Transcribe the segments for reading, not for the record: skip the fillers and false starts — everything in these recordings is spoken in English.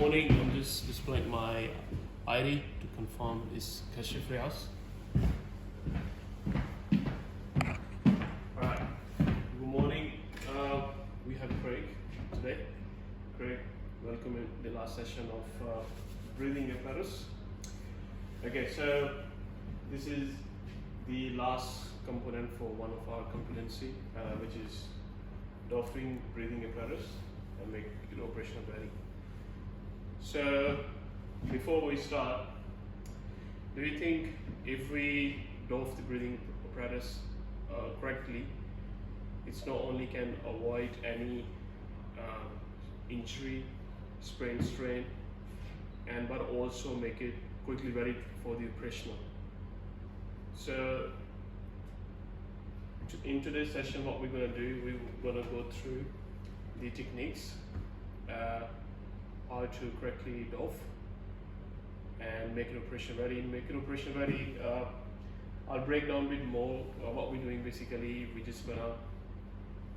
morning. I'm just displaying my ID to confirm it's cashier-free house. Alright, good morning. We have Craig today. Craig, welcome in the last session of breathing apparatus. Okay, so this is the last component for one of our competency, which is doffing breathing apparatus and make it operational ready. So before we start, do you think if we doff the breathing apparatus correctly, it's not only can avoid any injury, sprain, strain, and but also make it quickly ready for the operational. So in today's session, what we're going to do, we're going to go through the techniques, how to correctly doff and make it operation ready. Make it operation ready, I'll break down a bit more what we're doing. Basically, we're just going to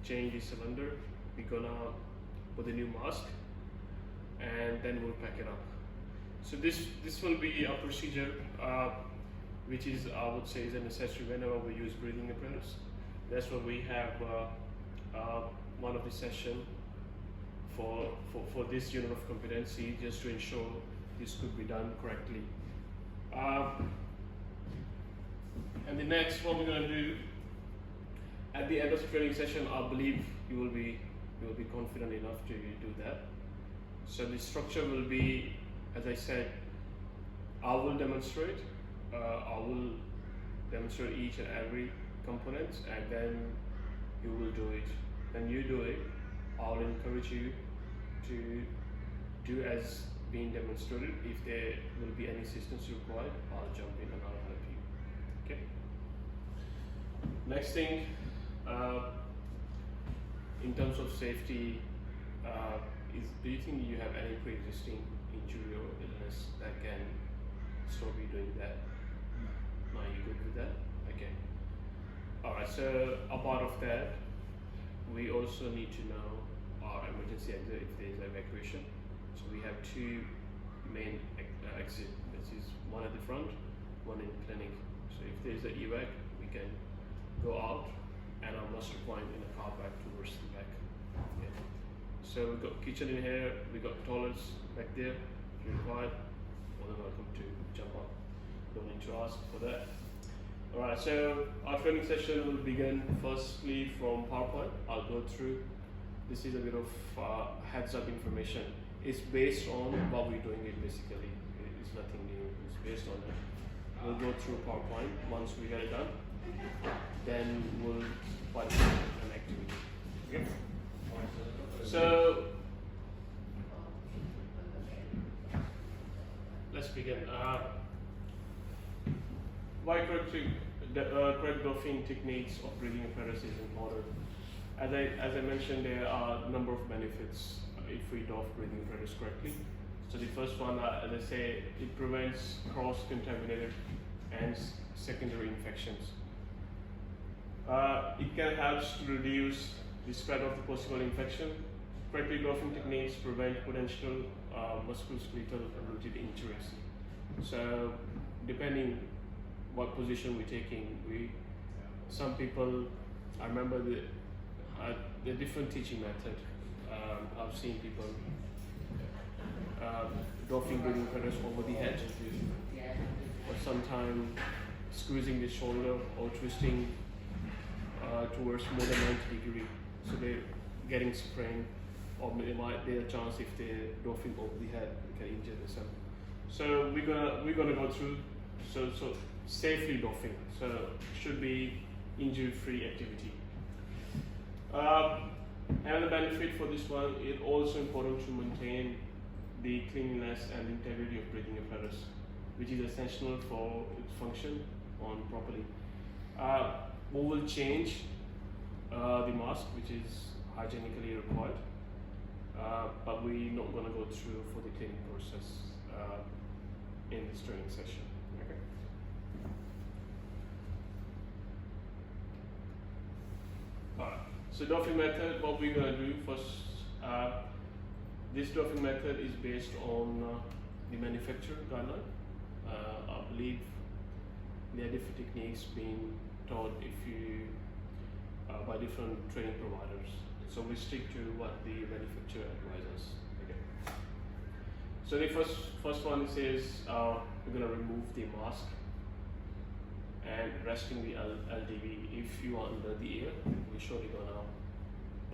change the cylinder, we're going to put a new mask, and then we'll pack it up. So this will be a procedure which is, I would say, is a necessary whenever we use breathing apparatus. That's why we have one of the session for this unit of competency, just to ensure this could be done correctly. And the next one we're going to do at the end of the training session, I believe you will be confident enough to do that. So the structure will be, as I said, I will demonstrate each and every component, and then you will do it. When you do it, I'll encourage you to do as being demonstrated. If there will be any assistance required, I'll jump in and I'll help you. Okay. Next thing, in terms of safety, do you think you have any pre-existing injury or illness that can stop you doing that? No, you good with that? Okay. Alright, so a part of that, we also need to know our emergency exit if there is evacuation. So we have two main exits. This is one at the front, one in clinic. So if there is an evac, we can go out and our muster point in a car back towards the back. Okay. So we've got kitchen in here, we've got toilets back there. If you're required, more than welcome to jump on. Don't need to ask for that. Alright, so our training session will begin firstly from PowerPoint. I'll go through. This is a bit of heads up information. It's based on what we're doing it basically. It's nothing new, it's based on it. We'll go through PowerPoint. Once we get it done, then we'll find an activity. Okay? So let's begin. Why correct doffing techniques of breathing apparatus is important. As I mentioned, there are a number of benefits if we doff breathing apparatus correctly. So the first one, as I say, it prevents cross-contaminated and secondary infections. It can help to reduce the spread of the possible infection. Correctly doffing techniques prevent potential musculoskeletal related injuries. So depending what position we're taking, some people, I remember the different teaching method. I've seen people doffing breathing apparatus over the head, or sometimes squeezing the shoulder or twisting towards more than 90 degrees. So they're getting sprained, or there's a chance if they're doffing over the head, they can injure themselves. So we're gonna go through so safely doffing. So should be injury-free activity. Another benefit for this one, it's also important to maintain the cleanliness and integrity of breathing apparatus, which is essential for its function on properly. We will change the mask, which is hygienically required, but we're not going to go through for the cleaning process in this training session. Okay. Alright, so doffing method, what we're going to do first, This dwarfing method is based on the manufacturer guideline. I believe there are different techniques being taught by different training providers. So we stick to what the manufacturer advises. Okay. So the first one says we're gonna remove the mask and resting the LDV. If you are under the air, we're surely gonna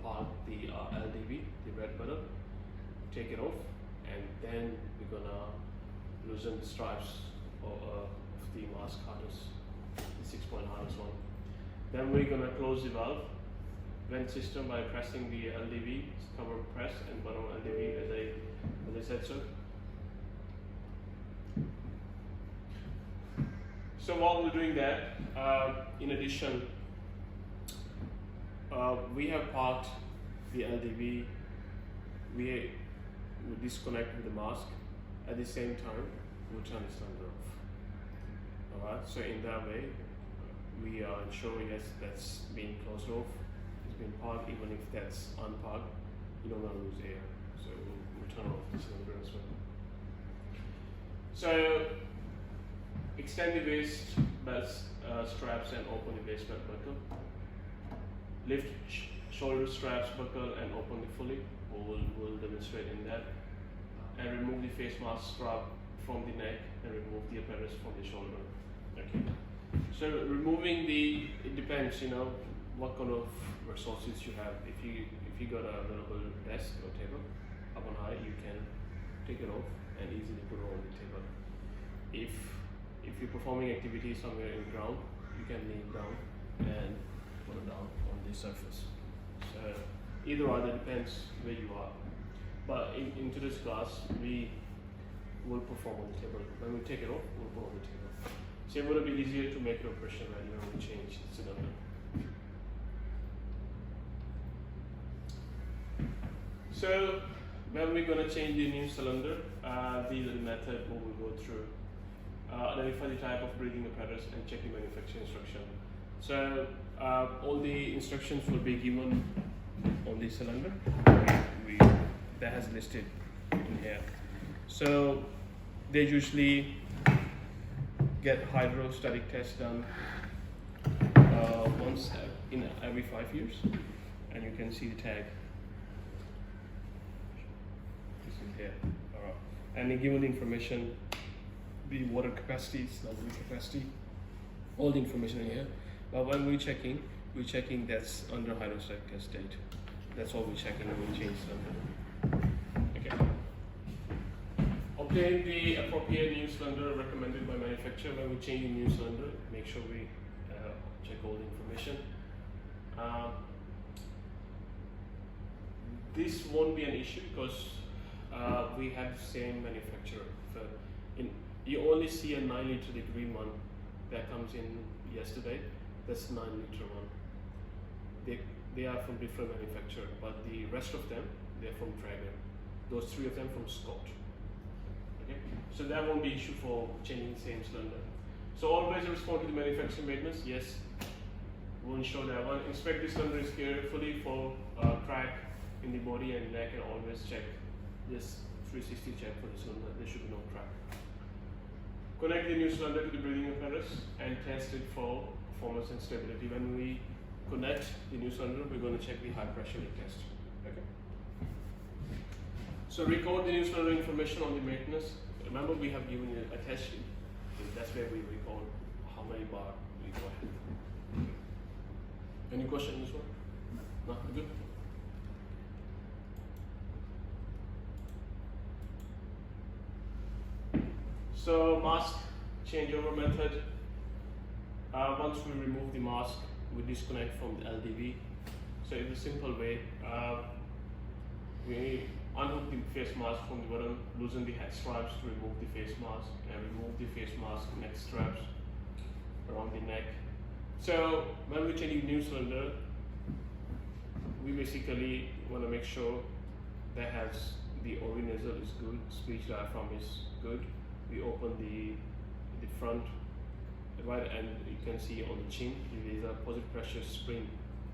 park the LDV, the red button, take it off, and then we're gonna loosen the stripes of the mask harness, the 6-point harness one. Then we're gonna close the valve vent system by pressing the LDV, cover press and bottom LDV as I said so. So while we're doing that, in addition, we have parked the LDV, we disconnect with the mask. At the same time, we'll turn the cylinder off. Alright, so in that way, we are ensuring that's being closed off, it's been parked. Even if that's unparked, you don't want to lose air. So we'll turn off the cylinder as well. So extend the waist belt straps and open the waist belt buckle. Lift shoulder straps buckle and open it fully. We'll demonstrate in that. And remove the face mask strap from the neck and remove the apparatus from the shoulder. Okay. So removing it depends, what kind of resources you have. If you got a available desk or table up on high, you can take it off and easily put it on the table. If you're performing activity somewhere in the ground, you can lean down and put it down on the surface. So either depends where you are. But in today's class, we will perform on the table. When we take it off, we'll put on the table. So it will be easier to make your operation when you change the cylinder. So when we're going to change the new cylinder, these are the method we will go through. Identify the type of breathing apparatus and check the manufacturer instruction. So all the instructions will be given on the cylinder. That has listed in here. So they usually get hydrostatic tests done once in every 5 years, and you can see the tag. This is here. Alright. And they given information, the water capacity, slurry capacity, all the information in here. But when we're checking that's under hydrostatic test date. That's all we're checking when we change cylinder. Okay. Obtain the appropriate new cylinder recommended by manufacturer. When we change a new cylinder, make sure we check all the information. This won't be an issue because we have the same manufacturer. You only see a 9 liter, the green one that comes in yesterday. That's 9 liter one. They are from different manufacturer, but the rest of them, they're from Traeger. Those 3 of them from Scott. Okay, so that won't be issue for changing the same cylinder. So always respond to the manufacturing maintenance. Yes, we'll ensure that one. Inspect the cylinders carefully for crack in the body and neck, and always check this 360 check for the cylinder. There should be no crack. Connect the new cylinder to the breathing apparatus and test it for performance and stability. When we connect the new cylinder, we're going to check the high pressure leak test. Okay. So record the new cylinder information on the maintenance. Remember, we have given you a test sheet. So that's where we record how many bar we go ahead. Any question on this one? No, good. So mask changeover method. Once we remove the mask, we disconnect from the LDV. So it's a simple way. We unhook the face mask from the bottom, loosen the head straps to remove the face mask, and remove the face mask neck straps around the neck. So when we change the new cylinder, we basically want to make sure that has the orinasal is good, speech diaphragm is good. We open the front right, and you can see on the chin there is a positive pressure spring.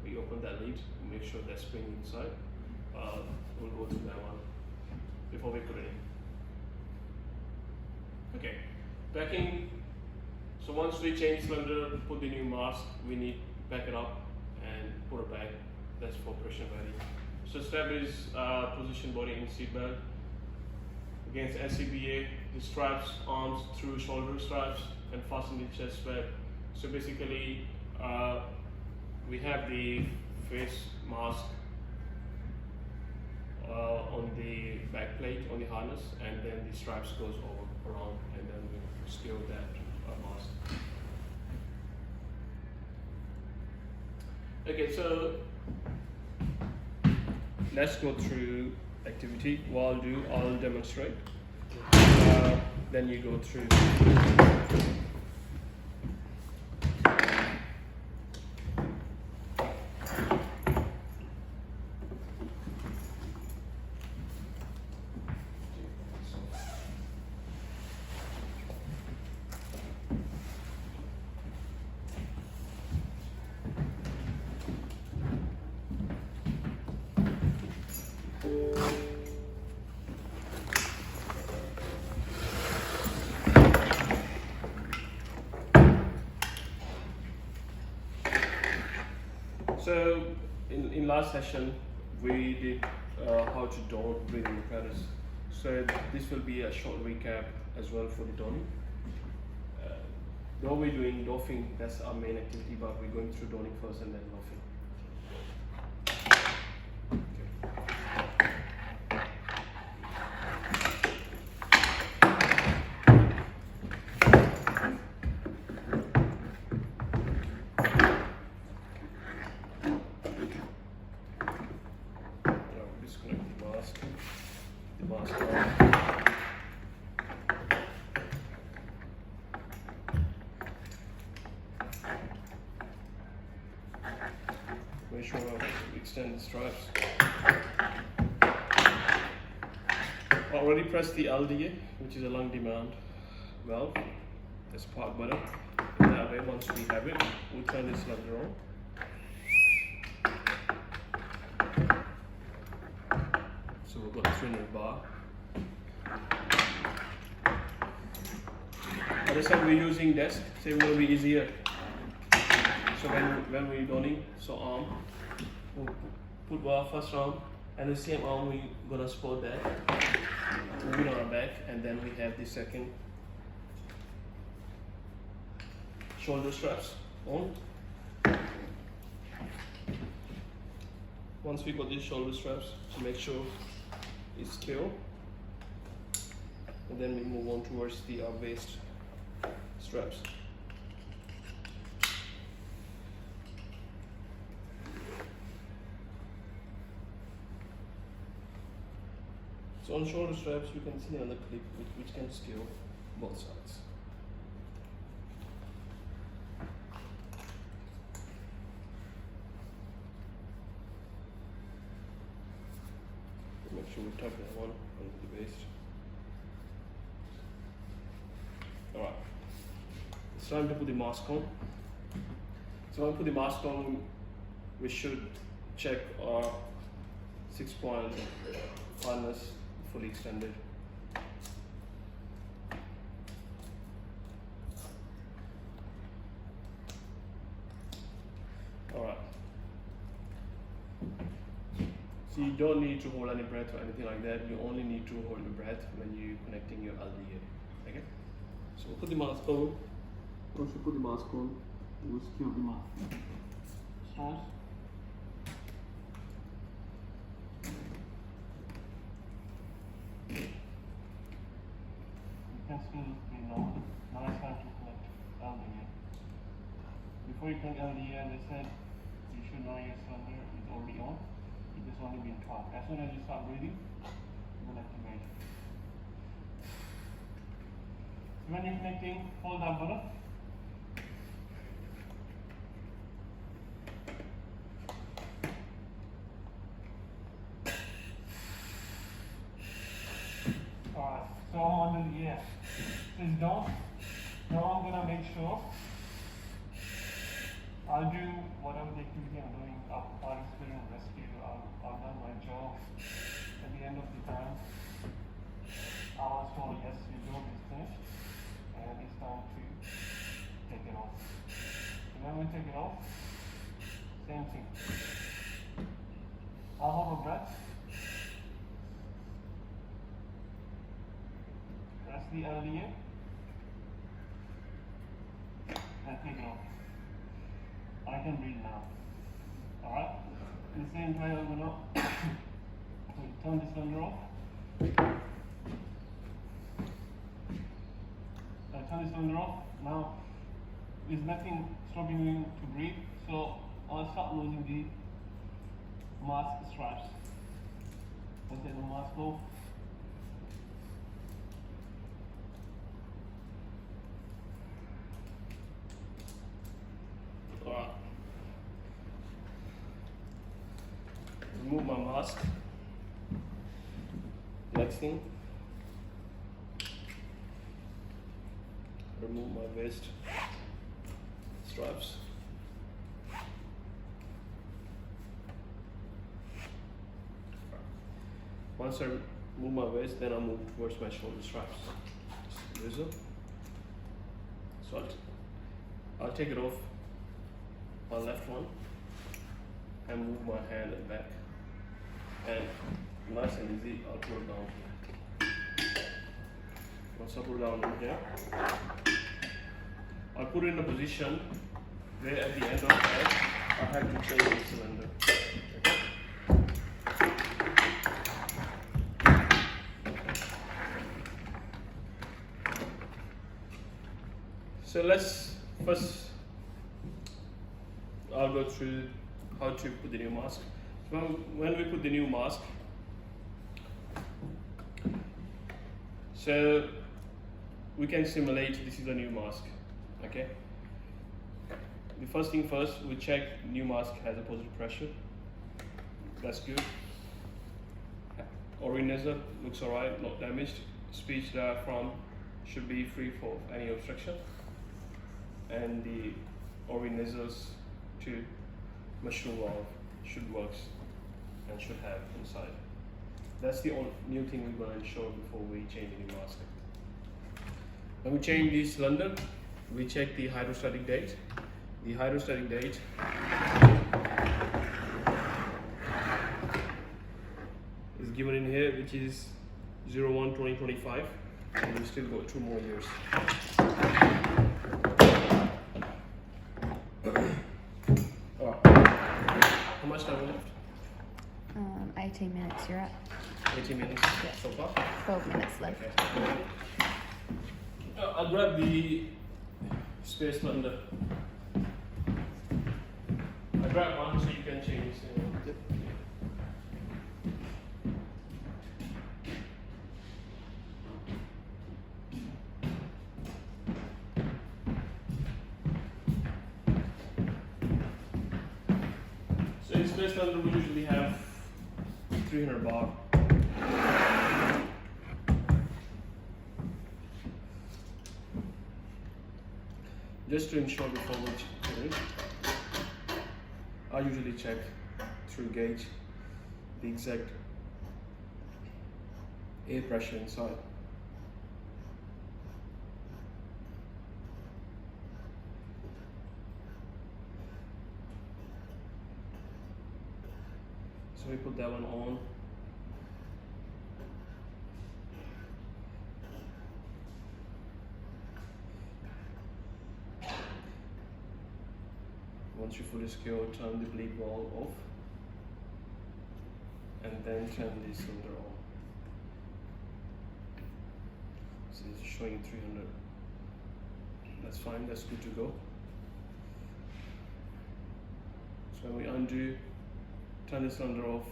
We open that lid, make sure that spring inside. We'll go to that one. before we put it in. Okay, backing. So once we change cylinder, put the new mask, we need to back it up and put it back. That's for pressure value. So step is position body in seat belt. Against LCBA, the straps, arms through shoulder straps and fasten the chest strap. So basically, we have the face mask on the back plate, on the harness, and then the straps goes over around, and then we secure that mask. Okay, so let's go through activity. What I'll do, I'll demonstrate. Then you go through. So in last session we did how to don breathing apparatus. So this will be a short recap as well for the donning. Though we're doing doffing, that's our main activity, but we're going through donning first and then doffing. Make sure I extend the straps. I already pressed the LDA, which is a lung demand valve. That's part button. And that way, once we have it, we'll turn this cylinder on. So we've got the 300 bar. At the time we're using desk, so it will be easier. So when we're donning, so arm, we'll put our first arm, and the same arm we're gonna support that, move it on our back, and then we have the second shoulder straps on. Once we got these shoulder straps, so make sure it's secure, and then we move on towards the waist straps. So on shoulder straps, you can see on the clip which can secure both sides. Make sure we tuck that one onto the waist. Alright, it's time to put the mask on. So when I put the mask on, we should check our 6-point harness fully extended. Alright. So you don't need to hold any breath or anything like that. You only need to hold your breath when you're connecting your LDA. Okay? So we'll put the mask on. Once you put the mask on, we'll secure the mask. Straps. Now it's time to connect LDA. Before you connect LDA, as I said, you should know your cylinder is already on. It is only being taught. As soon as you start breathing, you will activate. So when you're connecting, hold that button. Alright, so I'm under the air. Please don't. Now I'm gonna make sure I'll do whatever the activity I'm doing. I'll experience rescue. I'll done my job at the end of the time. more breath. Press the LDA and take it off. I can breathe now. Alright? In the same time, I'm gonna turn this cylinder off. I turn this cylinder off. Now, there's nothing stopping you to breathe, so I'll start losing the mask straps. I'll take the mask off. Alright. Remove my mask. Next thing, remove my waist straps. Once I move my waist, then I'll move towards my shoulder straps. So I'll take it off my left one and move my hand and back. And nice and easy, I'll put it down here. Once I put it down here, I'll put it in a position where at the end of that, I have to change the cylinder. So let's first, I'll go through how to put the new mask. So when we put the new mask, so we can simulate this is a new mask, okay? The first thing first, we check new mask has a positive pressure. That's good. Organizer looks alright, not damaged. Speech diaphragm should be free for any obstruction. And the organizers to mushroom valve should work and should have inside. That's the only new thing we're going to ensure before we change the new mask. When we change the cylinder, we check the hydrostatic date. The hydrostatic date is given in here, which is 01-2025, and we still got 2 more years. How much time left? 18 minutes, you're at. 18 minutes so far? 12 minutes left. Okay. I'll grab the spare cylinder. I grab one so you can change. Yep. So in spare cylinder we usually have 300 bar. Just to ensure before we put it, I usually check through gauge the exact air pressure inside. So we put that one on. Once you fully secure, turn the bleed valve off and then turn the cylinder on. So it's showing 300. That's fine, that's good to go. So when we undo, turn the cylinder off.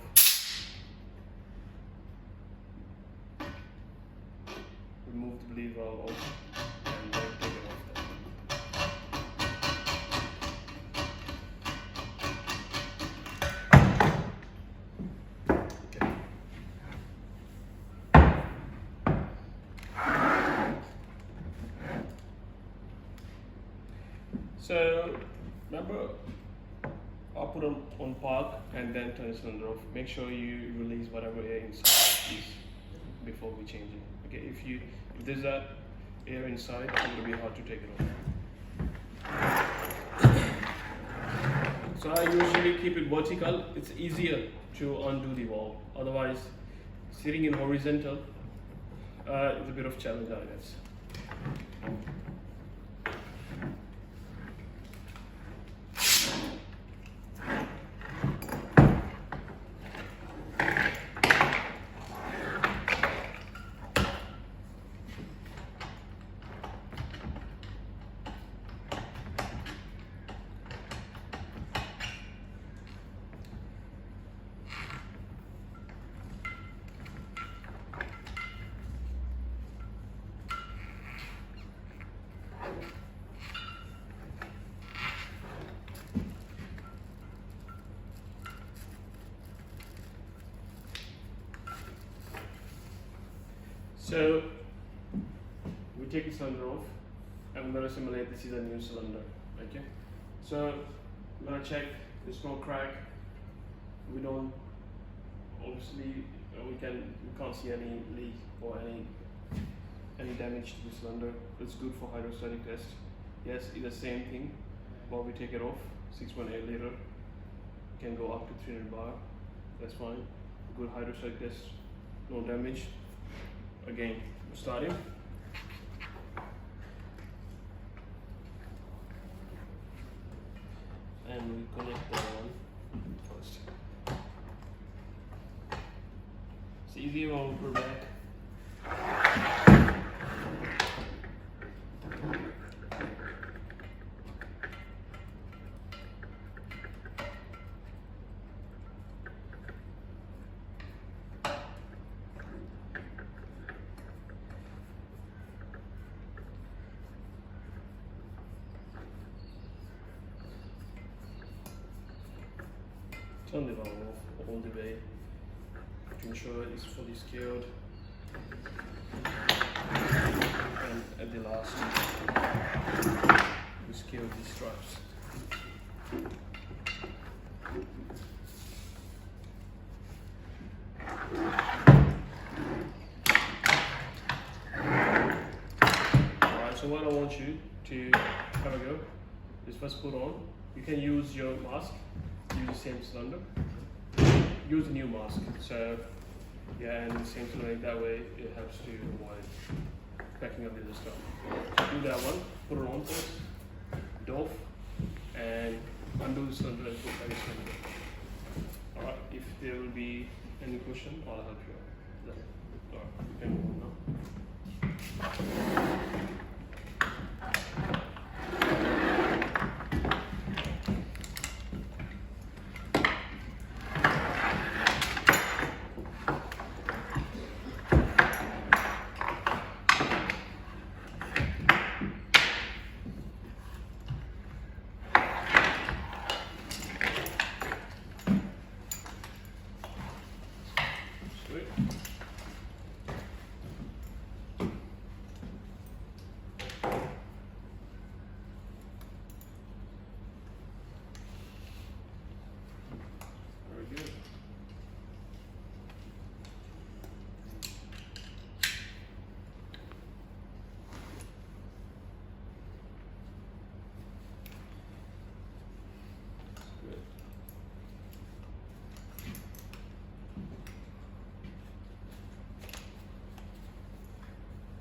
Remove the bleed valve off and then take it off there. So remember, I'll put them on park and then turn the cylinder off. Make sure you release whatever air inside is before we change it. Okay, if there's that air inside, it's going to be hard to take it off. So So I usually keep it vertical. It's easier to undo the valve. Otherwise, sitting in horizontal is a bit of challenge, I guess. So we take the cylinder off. I'm going to simulate this is a new cylinder. Okay. So I'm going to check there's no crack. We don't obviously we can't see any leak or any damage to the cylinder. It's good for hydrostatic test. Yes, it's the same thing. While we take it off, 6.8 liter can go up to 300 bar. That's fine. Good hydrostatic test, no damage. Again, starting. And we connect that one first. It's easy when we put back. Turn the valve off all the way to ensure it's fully secured. And at the last, we secure these straps. Alright, so what I want you to have a go is first put on. You can use your mask. Use the same cylinder. Use a new mask. So yeah, and the same cylinder that way it helps to avoid cracking up the other stuff. Do that one, put it on first, doff, and undo the cylinder and put back the cylinder. Alright, if there will be any question, I'll help you out. Alright, you can move on now.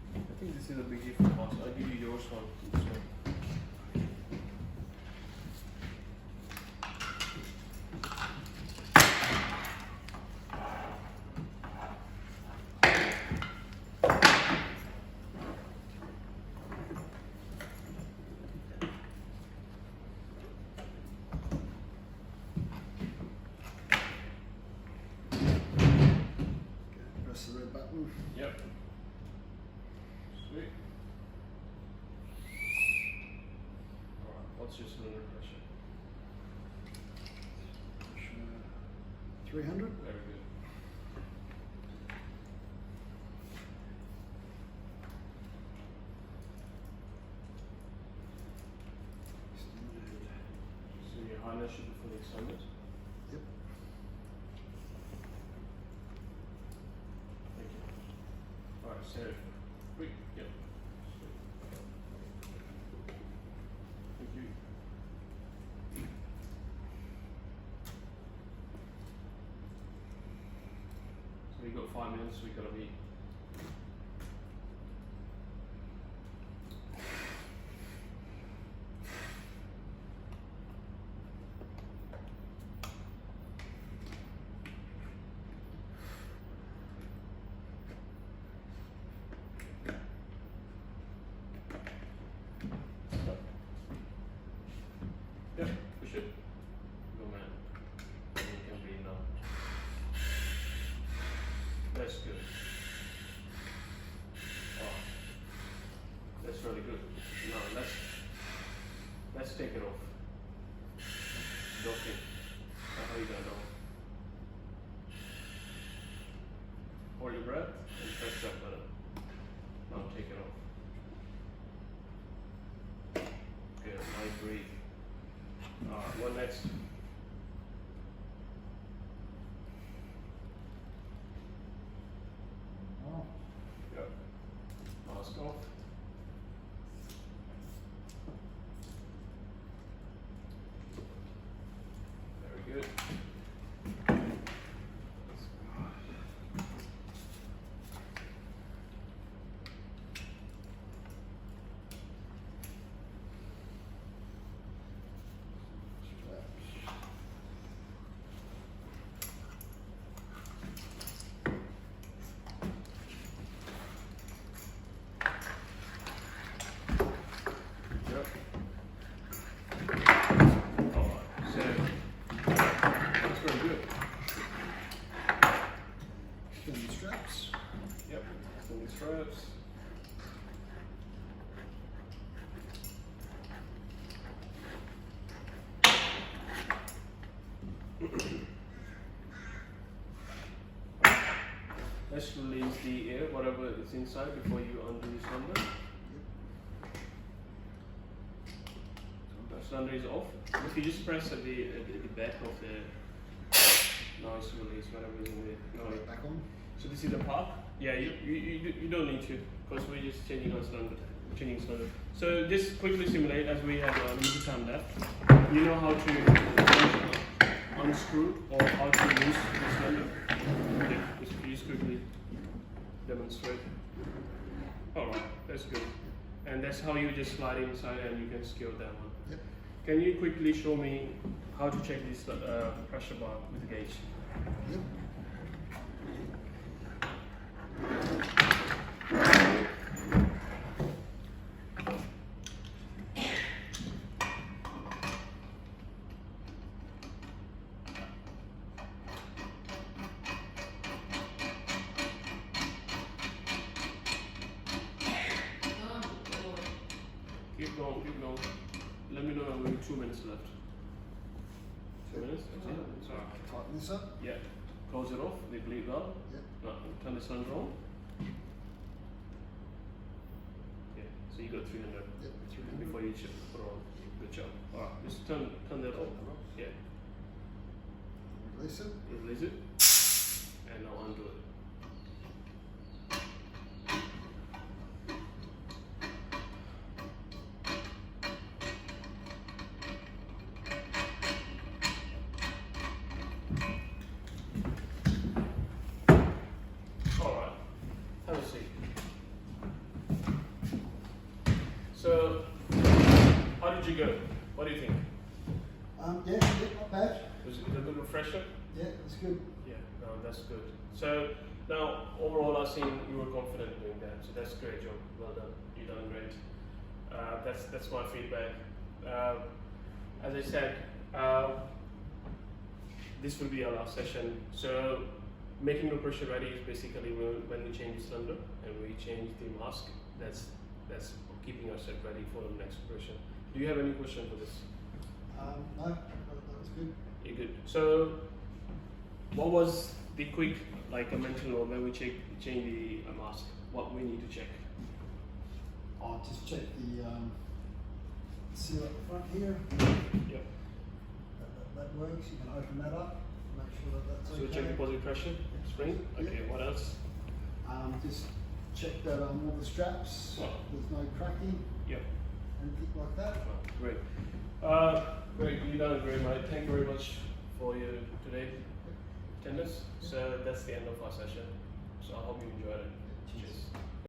I think this is a biggie for us. I'll give you yours one. This one. Press the red button. Yep. Sweet. Alright, what's your cylinder pressure? 300. Very good. So your harness should be fully expanded. Yep. Thank you. Alright, so wait, yep. Thank you. 5 minutes we're gonna be. Yep, push it. Go man. And you can breathe now. That's good. Oh, that's really good. Now let's take it off. Docking. How you gonna know? Hold your breath and press that button. Now take it off. Good. Now breathe. What next? Oh. Yep. Mask off. Very good. Yep. Alright, so that's very good. Extend the straps. Yep, extend the straps. Let's release the air, whatever is inside, before you undo the cylinder. The cylinder is off. If you just press at the back of the noise release, whatever is in the noise. Back on. So this is the part. Yeah, you don't need to, because we're just changing our cylinder. So just quickly simulate, as we have limited time left. You know how to unscrew or how to loose the cylinder. Okay, just quickly demonstrate. Alright, that's good. And that's how you just slide inside and you can secure that one. Yep. Can you quickly show me how to check this pressure bar with the gauge? Yep. Keep going, keep going. Let me know when we're 2 minutes left. 2 minutes? That's it? Sorry. Tighten this up. Yeah. Close it off, the bleed valve. Yep. No, turn the cylinder on. Yeah, so you got 300 Yep. before you put on. Good job. Alright, just turn that off. Yeah. Release it. Release it. And now undo it. Alright, have a seat. So, how did you go? What do you think? Yeah, not bad. Was it a good refresher? Yeah, it's good. Yeah, no, that's good. So, now, overall, I've seen you were confident in doing that, so that's a great job. Well done. You've done great. That's my feedback. As I said, this will be our last session. So, making the pressure ready is basically when we change the cylinder and we change the mask. That's keeping us ready for the next pressure. Do you have any question for this? No, that was good. You're good. So, what was the quick, like I mentioned, when we change the mask? What we need to check? I'll just check the seal at the front here. Yep. That works. You can open that up. Make sure that that's So okay. check the positive pressure spring. Yep. Okay. What else? Just check that all the straps. Oh. There's no cracking. Yep. Anything like that. Oh, great. Great. You done great, mate. Thank you very much for your today attendance. So that's the end of our session. So I hope you enjoyed it. Cheers.